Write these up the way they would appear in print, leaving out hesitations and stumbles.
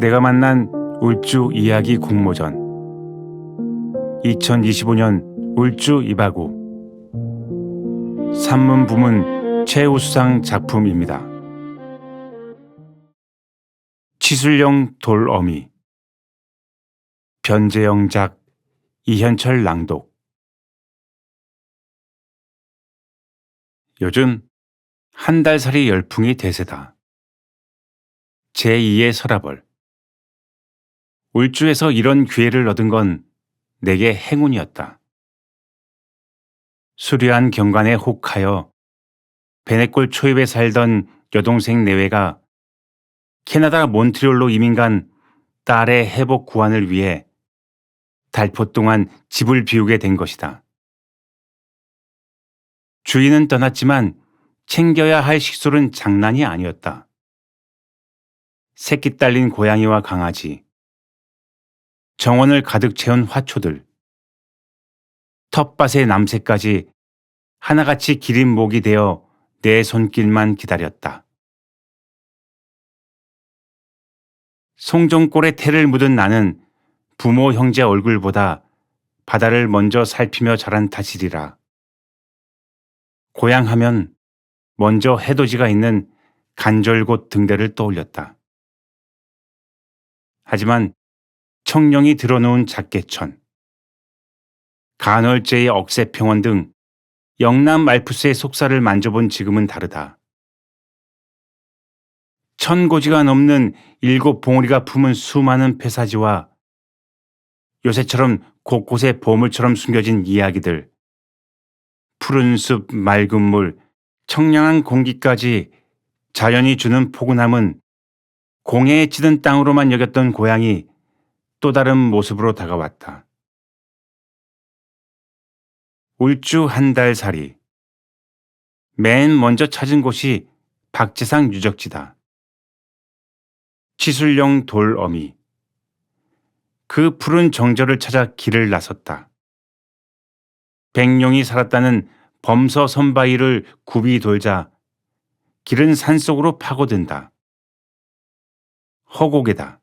내가 만난 울주 이야기 공모전 2025년 울주 이바구 산문 부문 최우수상 작품입니다. 치술령 돌어미 변재영 작 이현철 낭독. 요즘 한 달살이 열풍이 대세다. 제2의 서라벌. 울주에서 이런 기회를 얻은 건 내게 행운이었다. 수려한 경관에 혹하여 베네골 초입에 살던 여동생 내외가 캐나다 몬트리올로 이민 간 딸의 회복 구안을 위해 달포 동안 집을 비우게 된 것이다. 주인은 떠났지만 챙겨야 할 식솔은 장난이 아니었다. 새끼 딸린 고양이와 강아지, 정원을 가득 채운 화초들, 텃밭의 남새까지 하나같이 기린 목이 되어 내 손길만 기다렸다. 송종골에 태를 묻은 나는 부모 형제 얼굴보다 바다를 먼저 살피며 자란 탓이리라. 고향하면 먼저 해돋이가 있는 간절곶 등대를 떠올렸다. 하지만 청령이 들어놓은 작계천, 간헐제의 억새평원 등 영남 말푸스의 속살을 만져본 지금은 다르다. 천고지가 넘는 7 봉우리가 품은 수많은 폐사지와 요새처럼 곳곳에 보물처럼 숨겨진 이야기들, 푸른 숲, 맑은 물, 청량한 공기까지 자연이 주는 포근함은 공해에 찌든 땅으로만 여겼던 고향이 또 다른 모습으로 다가왔다. 울주 한 달살이. 맨 먼저 찾은 곳이 박지상 유적지다. 치술령 돌어미. 그 푸른 정절을 찾아 길을 나섰다. 백룡이 살았다는 범서 선바위를 굽이 돌자 길은 산속으로 파고든다. 허고개다.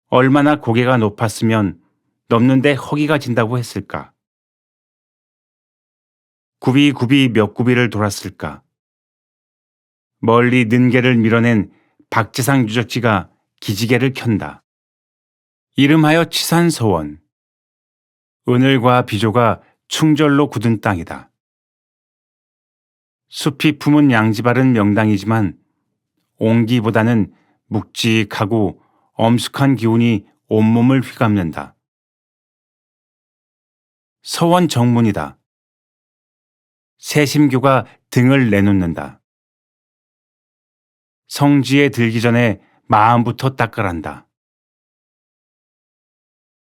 얼마나 고개가 높았으면 넘는데 허기가 진다고 했을까? 굽이 몇 굽이를 돌았을까? 멀리 능계를 밀어낸 박지상 유적지가 기지개를 켠다. 이름하여 치산서원. 은을과 비조가 충절로 굳은 땅이다. 숲이 품은 양지바른 명당이지만 옹기보다는 묵직하고 엄숙한 기운이 온몸을 휘감는다. 서원 정문이다. 새심교가 등을 내놓는다. 성지에 들기 전에 마음부터 닦으란다.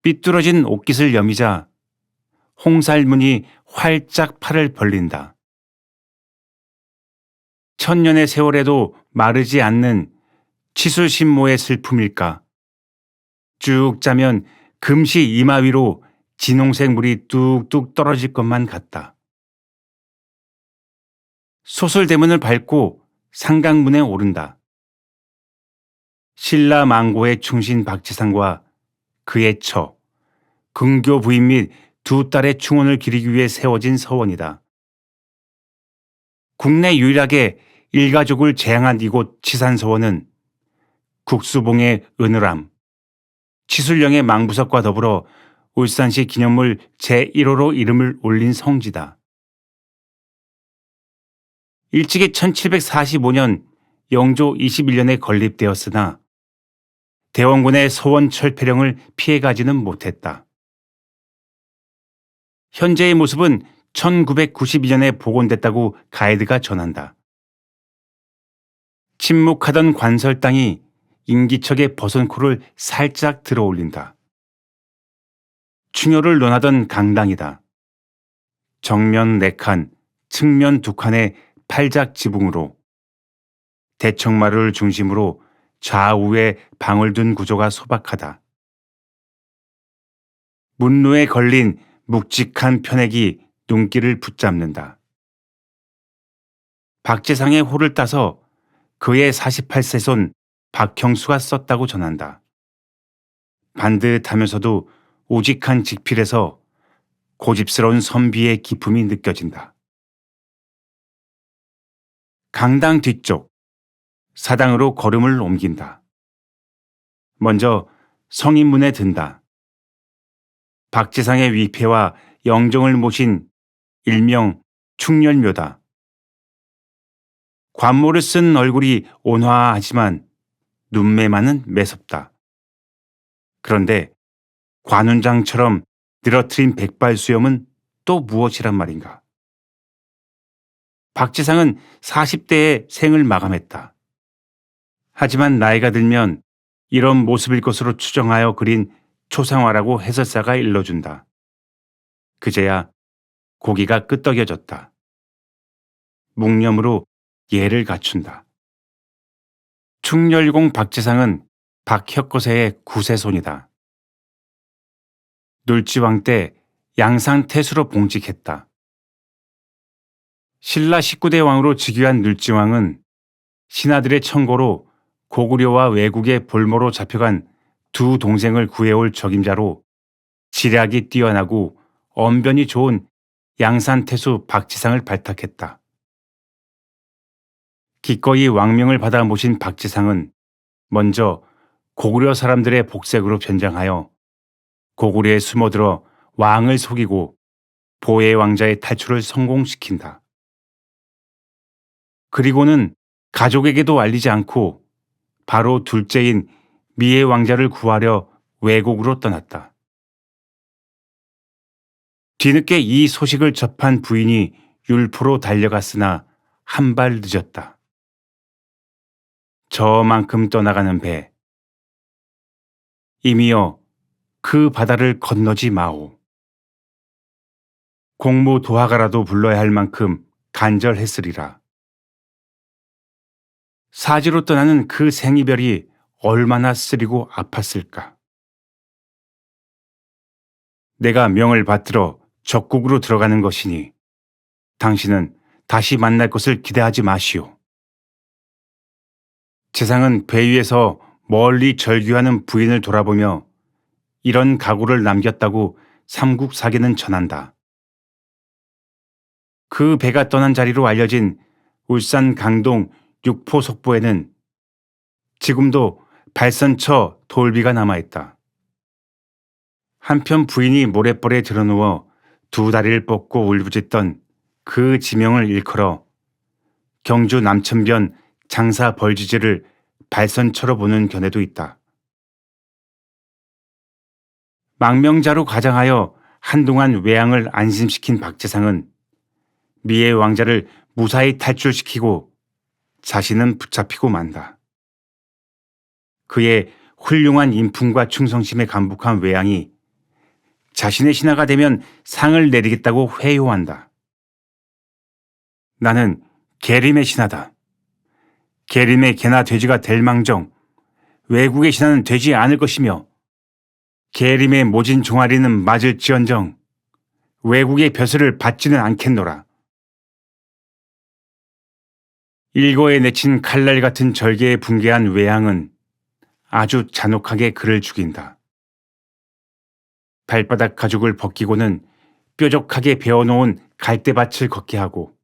삐뚤어진 옷깃을 여미자 홍살문이 활짝 팔을 벌린다. 천년의 세월에도 마르지 않는 치술신모의 슬픔일까? 쭉 짜면 금시 이마 위로 진홍색 물이 뚝뚝 떨어질 것만 같다. 소설대문을 밟고 상강문에 오른다. 신라 망고의 충신 박지상과 그의 처, 근교 부인 및 2 딸의 충혼을 기리기 위해 세워진 서원이다. 국내 유일하게 일가족을 재향한 이곳 치산서원은 국수봉의 은을암, 치술령의 망부석과 더불어 울산시 기념물 제1호로 이름을 올린 성지다. 일찍이 1745년 영조 21년에 건립되었으나 대원군의 서원 철폐령을 피해가지는 못했다. 현재의 모습은 1992년에 복원됐다고 가이드가 전한다. 침묵하던 관설 땅이 인기척의 버선 코를 살짝 들어올린다. 충효를 논하던 강당이다. 정면 4칸, 측면 2칸의 팔작 지붕으로 대청마루를 중심으로 좌우에 방을 둔 구조가 소박하다. 문루에 걸린 묵직한 편액이 눈길을 붙잡는다. 박지상의 호를 따서 그의 48세 손 박형수가 썼다고 전한다. 반듯하면서도 우직한 직필에서 고집스러운 선비의 기품이 느껴진다. 강당 뒤쪽 사당으로 걸음을 옮긴다. 먼저 성인문에 든다. 박지상의 위패와 영정을 모신 일명 충렬묘다. 관모를 쓴 얼굴이 온화하지만 눈매만은 매섭다. 그런데 관운장처럼 늘어트린 백발수염은 또 무엇이란 말인가? 박지상은 40대에 생을 마감했다. 하지만 나이가 들면 이런 모습일 것으로 추정하여 그린 초상화라고 해설사가 일러준다. 그제야 고기가 끄떡여졌다. 묵념으로 예를 갖춘다. 충렬공 박지상은 박혁거세의 구세손이다. 놀지왕 때 양상태수로 봉직했다. 신라 19대 왕으로 즉위한 놀지왕은 신하들의 청고로 고구려와 외국의 볼모로 잡혀간 두 동생을 구해올 적임자로 지략이 뛰어나고 언변이 좋은 양산태수 박지상을 발탁했다. 기꺼이 왕명을 받아 모신 박지상은 먼저 고구려 사람들의 복색으로 변장하여 고구려에 숨어들어 왕을 속이고 보혜 왕자의 탈출을 성공시킨다. 그리고는 가족에게도 알리지 않고 바로 둘째인 미해 왕자를 구하려 외국으로 떠났다. 뒤늦게 이 소식을 접한 부인이 율포로 달려갔으나 한 발 늦었다. 저만큼 떠나가는 배. 이미여 그 바다를 건너지 마오. 공무 도하가라도 불러야 할 만큼 간절했으리라. 사지로 떠나는 그 생이별이 얼마나 쓰리고 아팠을까. 내가 명을 받들어 적국으로 들어가는 것이니 당신은 다시 만날 것을 기대하지 마시오. 재상은 배 위에서 멀리 절규하는 부인을 돌아보며 이런 각오를 남겼다고 삼국사기는 전한다. 그 배가 떠난 자리로 알려진 울산 강동 육포 속보에는 지금도 발선처 돌비가 남아있다. 한편 부인이 모래벌에 드러누워 두 다리를 뻗고 울부짖던 그 지명을 일컬어 경주 남천변 장사 벌지지를 발선처로 보는 견해도 있다. 망명자로 가장하여 한동안 외양을 안심시킨 박지상은 미해 왕자를 무사히 탈출시키고 자신은 붙잡히고 만다. 그의 훌륭한 인품과 충성심에 감복한 외양이 자신의 신하가 되면 상을 내리겠다고 회유한다. 나는 계림의 신하다. 계림의 개나 돼지가 될 망정 외국의 신하는 되지 않을 것이며 계림의 모진 종아리는 맞을지언정 외국의 벼슬을 받지는 않겠노라. 일거에 내친 칼날 같은 절개에 붕괴한 외양은 아주 잔혹하게 그를 죽인다. 발바닥 가죽을 벗기고는 뾰족하게 베어놓은 갈대밭을 걷게 하고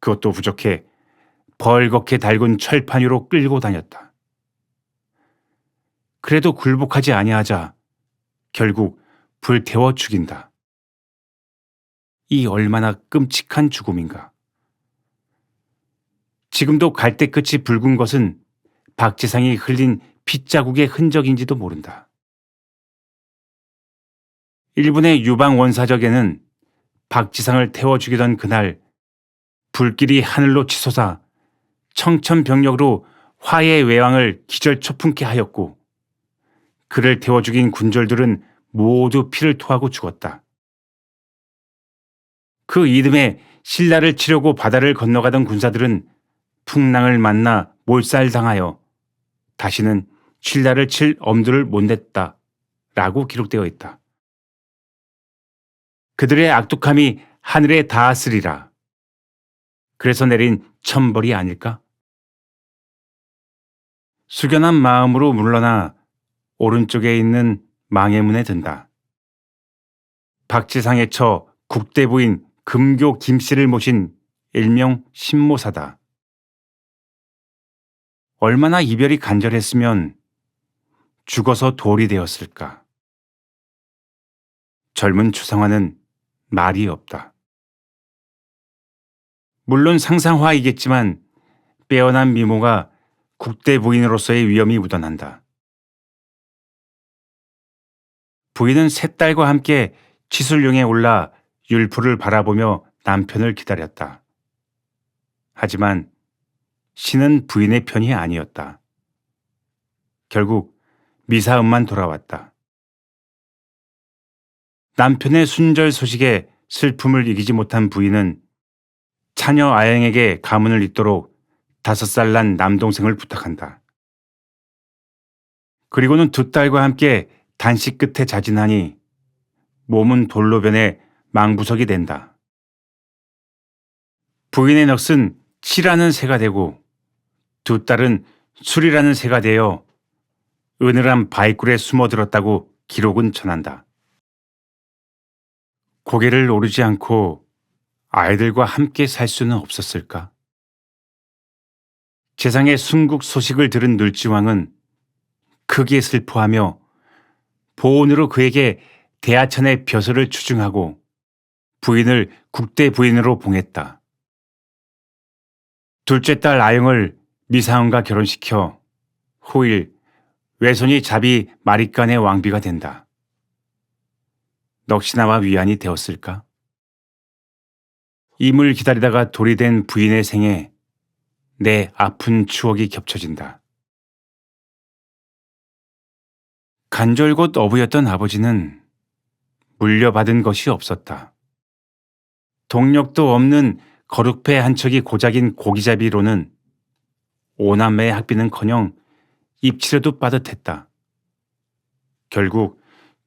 그것도 부족해 벌겋게 달군 철판 위로 끌고 다녔다. 그래도 굴복하지 아니하자 결국 불태워 죽인다. 이 얼마나 끔찍한 죽음인가. 지금도 갈대 끝이 붉은 것은 박지상이 흘린 핏자국의 흔적인지도 모른다. 일본의 유방 원사적에는 박지상을 태워 죽이던 그날 불길이 하늘로 치솟아 청천벽력으로 화의 외왕을 기절초풍케 하였고 그를 태워 죽인 군졸들은 모두 피를 토하고 죽었다. 그 이듬해 신라를 치려고 바다를 건너가던 군사들은 풍랑을 만나 몰살당하여 다시는 신라를 칠 엄두를 못 냈다 라고 기록되어 있다. 그들의 악독함이 하늘에 닿았으리라. 그래서 내린 천벌이 아닐까? 숙연한 마음으로 물러나 오른쪽에 있는 망해문에 든다. 박지상에 처 국대부인 금교 김씨를 모신 일명 신모사다. 얼마나 이별이 간절했으면 죽어서 돌이 되었을까. 젊은 추상화는 말이 없다. 물론 상상화이겠지만 빼어난 미모가 국대 부인으로서의 위엄이 묻어난다. 부인은 세 딸과 함께 치술룡에 올라 율포를 바라보며 남편을 기다렸다. 하지만 신은 부인의 편이 아니었다. 결국 미사음만 돌아왔다. 남편의 순절 소식에 슬픔을 이기지 못한 부인은 차녀 아영에게 가문을 잇도록 5살 난 남동생을 부탁한다. 그리고는 두 딸과 함께 단식 끝에 자진하니 몸은 돌로 변해 망부석이 된다. 부인의 넋은 치라는 새가 되고 두 딸은 술이라는 새가 되어 은을한 바위굴에 숨어들었다고 기록은 전한다. 고개를 오르지 않고 아이들과 함께 살 수는 없었을까? 재상의 순국 소식을 들은 늘지왕은 크게 슬퍼하며 보온으로 그에게 대하천의 벼슬을 추증하고 부인을 국대 부인으로 봉했다. 둘째 딸 아영을 미사원과 결혼시켜 후일 외손이 자비 마릿간의 왕비가 된다. 넋이나마 위안이 되었을까? 임을 기다리다가 돌이 된 부인의 생에 내 아픈 추억이 겹쳐진다. 간절곶 어부였던 아버지는 물려받은 것이 없었다. 동력도 없는 거룩배 한 척이 고작인 고기잡이로는 오남매의 학비는커녕 입치려도 빠듯했다. 결국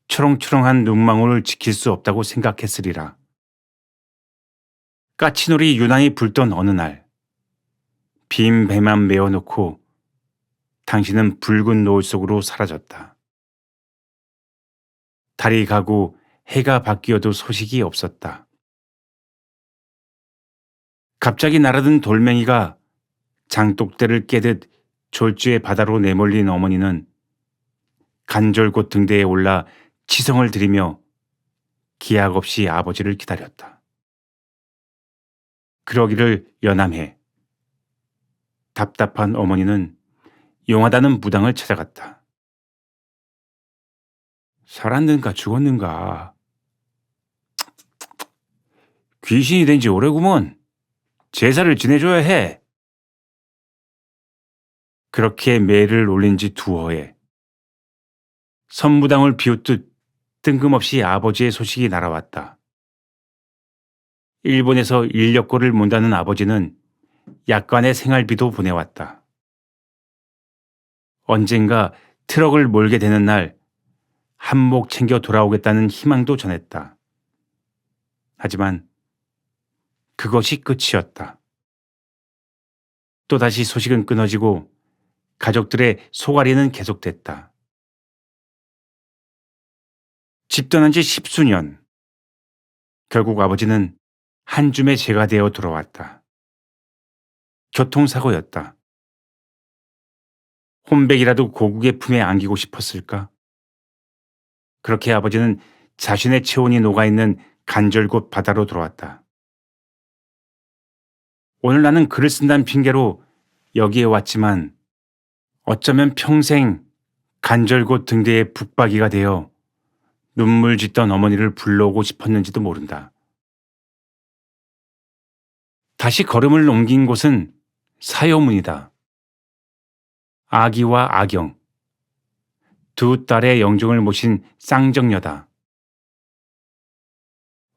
초롱초롱한 눈망울을 지킬 수 없다고 생각했으리라. 까치놀이 유난히 불던 어느 날 빈 배만 메어놓고 당신은 붉은 노을 속으로 사라졌다. 달이 가고 해가 바뀌어도 소식이 없었다. 갑자기 날아든 돌멩이가 장독대를 깨듯 졸지의 바다로 내몰린 어머니는 간절곶 등대에 올라 치성을 드리며 기약 없이 아버지를 기다렸다. 그러기를 연함해 답답한 어머니는 용하다는 무당을 찾아갔다. 살았는가 죽었는가. 귀신이 된 지 오래구먼. 제사를 지내줘야 해. 그렇게 매를 올린 지 2허에 선무당을 비웃듯 뜬금없이 아버지의 소식이 날아왔다. 일본에서 인력거를 문다는 아버지는 약간의 생활비도 보내왔다. 언젠가 트럭을 몰게 되는 날 한몫 챙겨 돌아오겠다는 희망도 전했다. 하지만 그것이 끝이었다. 또다시 소식은 끊어지고 가족들의 소갈이는 계속됐다. 집 떠난 지 10수년. 결국 아버지는 한 줌의 재가 되어 돌아왔다. 교통사고였다. 혼백이라도 고국의 품에 안기고 싶었을까? 그렇게 아버지는 자신의 체온이 녹아있는 간절곶 바다로 돌아왔다. 오늘 나는 글을 쓴다는 핑계로 여기에 왔지만 어쩌면 평생 간절곶 등대의 북박이가 되어 눈물 짓던 어머니를 불러오고 싶었는지도 모른다. 다시 걸음을 옮긴 곳은 사요문이다. 아기와 아경, 두 딸의 영종을 모신 쌍정녀다.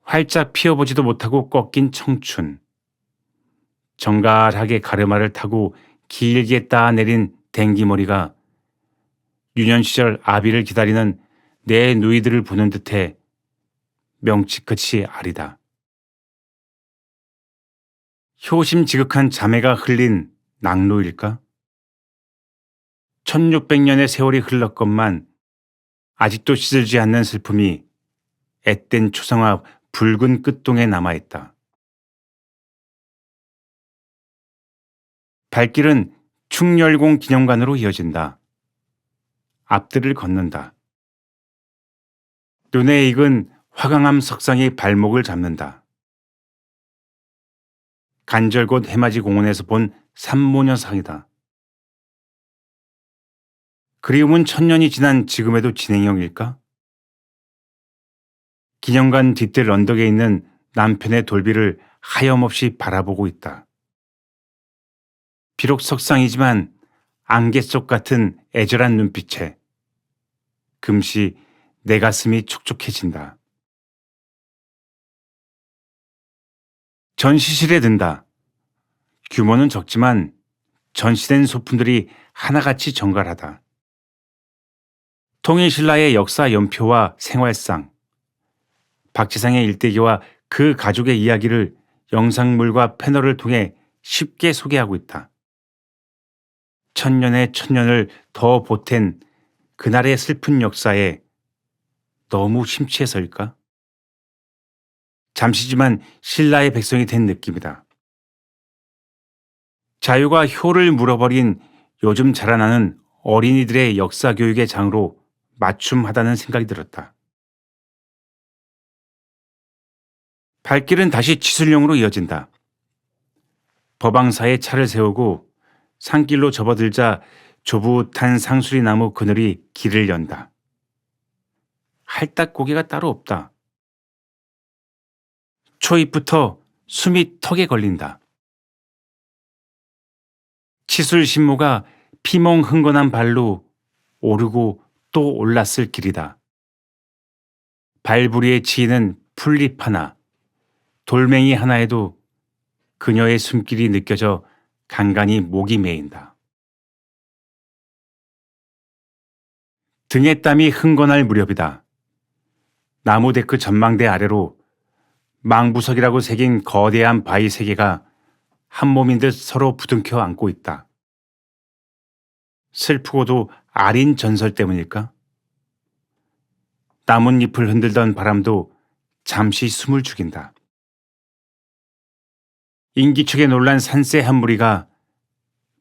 활짝 피어보지도 못하고 꺾인 청춘, 정갈하게 가르마를 타고 길게 따내린 댕기머리가 유년 시절 아비를 기다리는 내 누이들을 보는 듯해 명치끝이 아리다. 효심 지극한 자매가 흘린 낙로일까? 1600년의 세월이 흘렀건만 아직도 시들지 않는 슬픔이 앳된 초상화 붉은 끝동에 남아있다. 발길은 충렬공 기념관으로 이어진다. 앞들을 걷는다. 눈에 익은 화강암 석상이 발목을 잡는다. 간절곶 해맞이 공원에서 본 삼모녀상이다. 그리움은 1000년이 지난 지금에도 진행형일까? 기념관 뒷뜰 언덕에 있는 남편의 돌비를 하염없이 바라보고 있다. 비록 석상이지만 안개 속 같은 애절한 눈빛에 금시 내 가슴이 촉촉해진다. 전시실에 든다. 규모는 적지만 전시된 소품들이 하나같이 정갈하다. 통일신라의 역사 연표와 생활상, 박지상의 일대기와 그 가족의 이야기를 영상물과 패널을 통해 쉽게 소개하고 있다. 1000년의 1000년을 더 보탠 그날의 슬픈 역사에 너무 심취해서일까? 잠시지만 신라의 백성이 된 느낌이다. 자유가 효를 물어버린 요즘 자라나는 어린이들의 역사 교육의 장으로 맞춤하다는 생각이 들었다. 발길은 다시 치술령으로 이어진다. 법왕사에 차를 세우고 산길로 접어들자 조붓한 상수리 나무 그늘이 길을 연다. 할딱고개가 따로 없다. 초입부터 숨이 턱에 걸린다. 치술신모가 피멍흥건한 발로 오르고 또 올랐을 길이다. 발부리에 치이는 풀잎 하나, 돌멩이 하나에도 그녀의 숨길이 느껴져 간간히 목이 메인다. 등에 땀이 흥건할 무렵이다. 나무데크 전망대 아래로 망부석이라고 새긴 거대한 바위 세 개가 한 몸인 듯 서로 부둥켜 안고 있다. 슬프고도 아린 전설 때문일까? 나뭇잎을 흔들던 바람도 잠시 숨을 죽인다. 인기척에 놀란 산새 한 무리가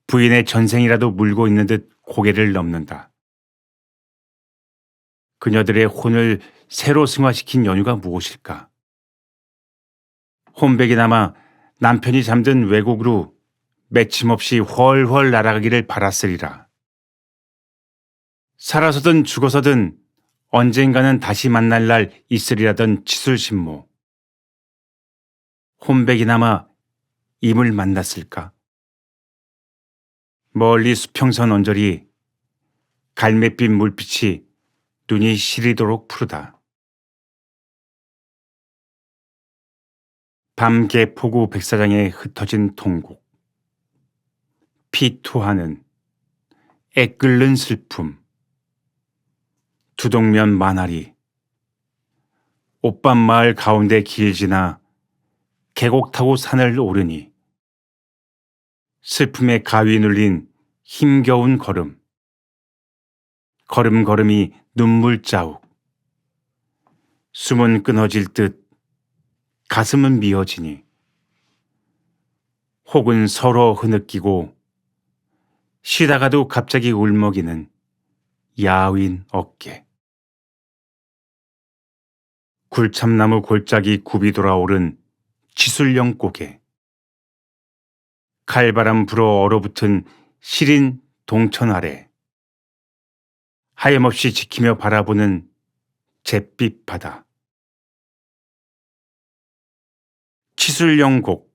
부인의 전생이라도 물고 있는 듯 고개를 넘는다. 그녀들의 혼을 새로 승화시킨 연유가 무엇일까? 혼백이 남아 남편이 잠든 외국으로 맺힘없이 훨훨 날아가기를 바랐으리라. 살아서든 죽어서든 언젠가는 다시 만날 날 있으리라던 치술신모. 혼백이 남아 임을 만났을까? 멀리 수평선 언저리 갈매빛 물빛이 눈이 시리도록 푸르다. 밤개 포구 백사장에 흩어진 통곡. 피투하는 애끓는 슬픔. 두동면 만화리. 옷밤마을 가운데 길 지나 계곡 타고 산을 오르니 슬픔에 가위 눌린 힘겨운 걸음. 걸음걸음이 눈물 자욱. 숨은 끊어질 듯 가슴은 미어지니 혹은 서로 흐느끼고 쉬다가도 갑자기 울먹이는 야윈 어깨. 굴참나무 골짜기 굽이 돌아오른 치술령 고개. 칼바람 불어 얼어붙은 시린 동천 아래 하염없이 지키며 바라보는 잿빛 바다. 치술령곡.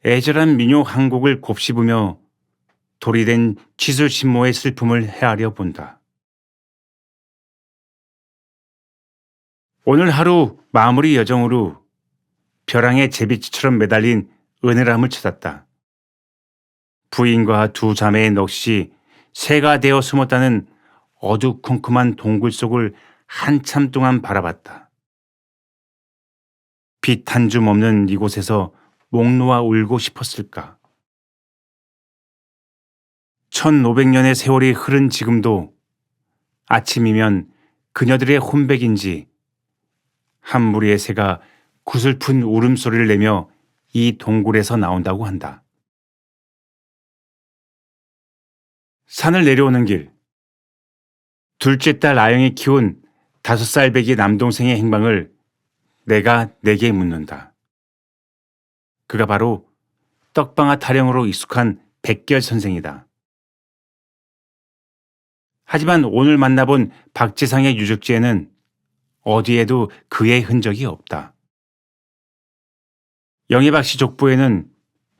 애절한 민요 한 곡을 곱씹으며 돌이 된 치술신모의 슬픔을 헤아려 본다. 오늘 하루 마무리 여정으로 벼랑의 제비치처럼 매달린 은혜람을 찾았다. 부인과 두 자매의 넋이 새가 되어 숨었다는 어두컴컴한 동굴 속을 한참 동안 바라봤다. 빛 한 줌 없는 이곳에서 목 놓아 울고 싶었을까? 1500년의 세월이 흐른 지금도 아침이면 그녀들의 혼백인지 한 무리의 새가 구슬픈 울음소리를 내며 이 동굴에서 나온다고 한다. 산을 내려오는 길. 둘째 딸 아영이 키운 5살 배기 남동생의 행방을 내가 내게 묻는다. 그가 바로 떡방아 타령으로 익숙한 백결 선생이다. 하지만 오늘 만나본 박재상의 유적지에는 어디에도 그의 흔적이 없다. 영예박 씨 족보에는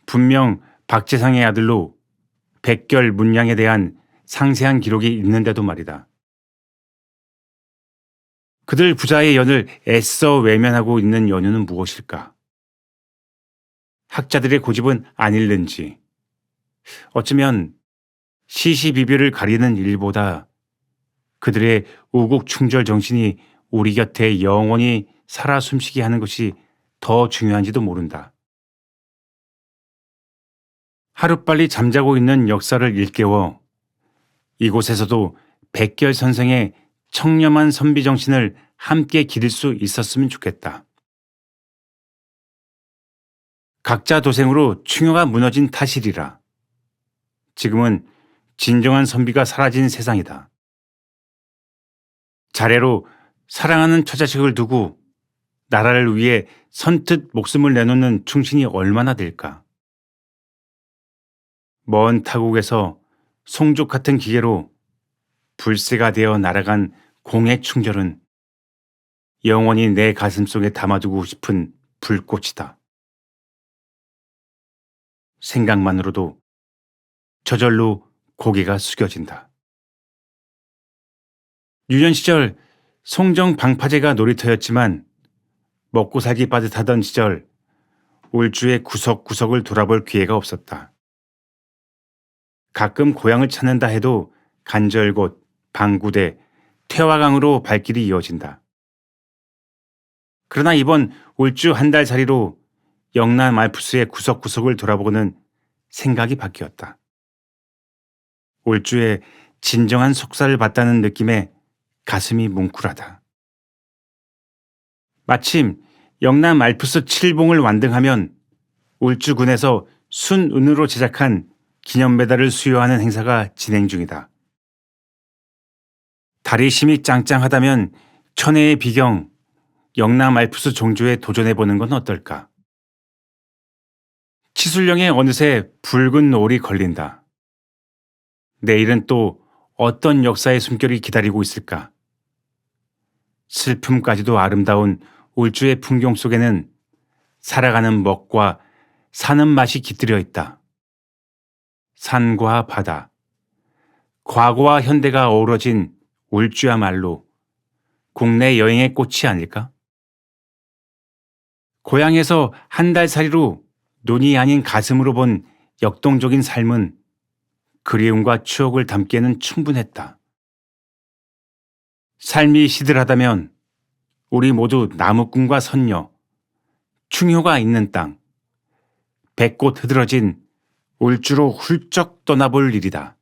분명 박재상의 아들로 백결 문양에 대한 상세한 기록이 있는데도 말이다. 그들 부자의 연을 애써 외면하고 있는 연유는 무엇일까? 학자들의 고집은 안 읽는지, 어쩌면 시시비비를 가리는 일보다 그들의 우국충절 정신이 우리 곁에 영원히 살아 숨쉬게 하는 것이 더 중요한지도 모른다. 하루빨리 잠자고 있는 역사를 일깨워 이곳에서도 백결 선생의 청렴한 선비 정신을 함께 기릴 수 있었으면 좋겠다. 각자 도생으로 충효가 무너진 탓이리라. 지금은 진정한 선비가 사라진 세상이다. 자례로 사랑하는 처자식을 두고 나라를 위해 선뜻 목숨을 내놓는 충신이 얼마나 될까? 먼 타국에서 송족 같은 기계로 불새가 되어 날아간 공의 충절은 영원히 내 가슴 속에 담아두고 싶은 불꽃이다. 생각만으로도 저절로 고개가 숙여진다. 유년 시절 송정 방파제가 놀이터였지만 먹고 살기 빠듯하던 시절 울주의 구석구석을 돌아볼 기회가 없었다. 가끔 고향을 찾는다 해도 간절곶, 방구대, 퇴화강으로 발길이 이어진다. 그러나 이번 울주 한 달 살이로 영남 알프스의 구석구석을 돌아보고는 생각이 바뀌었다. 울주의 진정한 속살을 봤다는 느낌에 가슴이 뭉클하다. 마침 영남 알프스 7봉을 완등하면 울주군에서 순은으로 제작한 기념메달을 수여하는 행사가 진행 중이다. 달이 심이 짱짱하다면 천혜의 비경, 영남 알프스 종조에 도전해보는 건 어떨까? 치술령에 어느새 붉은 올이 걸린다. 내일은 또 어떤 역사의 숨결이 기다리고 있을까? 슬픔까지도 아름다운 울주의 풍경 속에는 살아가는 먹과 사는 맛이 깃들여 있다. 산과 바다, 과거와 현대가 어우러진 울주야말로 국내 여행의 꽃이 아닐까? 고향에서 한 달 살이로 눈이 아닌 가슴으로 본 역동적인 삶은 그리움과 추억을 담기에는 충분했다. 삶이 시들하다면 우리 모두 나무꾼과 선녀, 충효가 있는 땅, 백꽃 흐드러진 울주로 훌쩍 떠나볼 일이다.